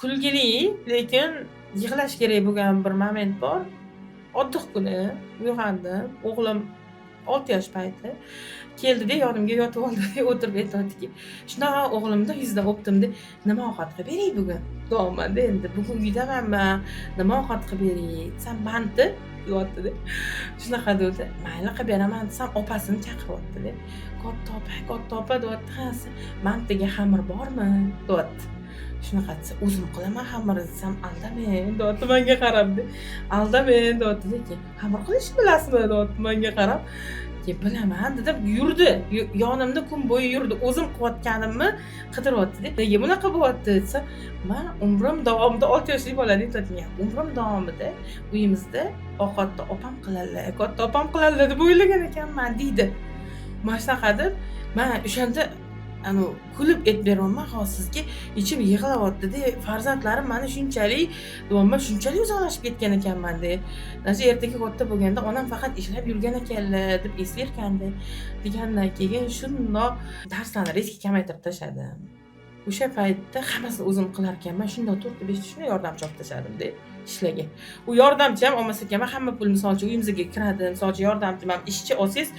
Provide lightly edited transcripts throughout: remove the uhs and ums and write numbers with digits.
Kulgili, lekin yig'lash kerak bo'lgan bir moment bor. Oddiq kuni uyg'ondim. O'g'lim 6 yosh payti keldida yonimga yotib oldi, o'tirib aytayaptiki, shunaqa o'g'limni yuzidan o'pdimda, "Nima ovqat qilib beray bugun?" deyapmanda endi. "Bugun uydamanman, nima ovqat qilib beray?" desam, "Manti" deyapti-da. Shunaqa degdi. "Mayli qilib beraman" desam, opasini chaqiryapti-da. Katta opa" deyapti, "Ha, mantiga xamir bormi?" deyapti. Shunaqa desa, "O'zim qilaman xamirni" desam, "Aldamang" deyapti menga qarabda. "Aldamang" deyapti-da, keyin "Xamir qilishni bilasizmi?" deyapti menga qarab. Keyin "Bilaman" dedim, yurdi. Yonimda kun bo'yi yurdi. O'zim qilayotganimni qidiryapti-da. "Nega bunaqa bo'lyapti?" desam, "Men umrim davomida" 6 yoshli bola aytayotgan, "Umrim davomida uyimizda ovqatni opam qiladilar, katta opam qiladilar deb o'ylagan ekanman" deydi. Mana shunaqa deb, men o'shanda kulib aytib beryapman hozirga, ichim yig'layapti-da. Farzandlarim meni shunchalik, deyapman, shunchalik uzoqlashib ketgan ekanman-da. Nasha ertaga katta bo'lganda onam faqat ishlab yurgan ekanlar deb eslayotgandi. Degandan keyin shundoq darslarni rezko kamaytirib tashladim. O'sha paytda hammasini o'zim qilar ekanman. Shundoq 4-5 ta shunday yordamchi olib tashladim-da ishlaga. U yordamchi ham olmas ekanman, hamma pul misolchi uyimizga kiradi. Misolchi yordamchi, men ishchi olsangiz,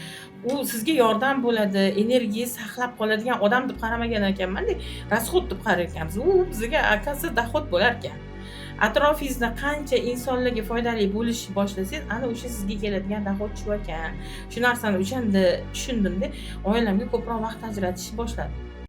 u sizga yordam bo'ladi, energiyangizni saqlab qoladigan odam deb qaramagan ekanman-da, rasxod deb qarar ekanmiz. U bizga akasi dohod bo'lar ekan. Atrofingizda qancha insonlarga foydali bo'lishni boshlasangiz, ana o'sha sizga keladigan dohod shu ekan. Shu narsani o'shanda tushundim-da, oilamga ko'proq vaqt ajratishni boshladim.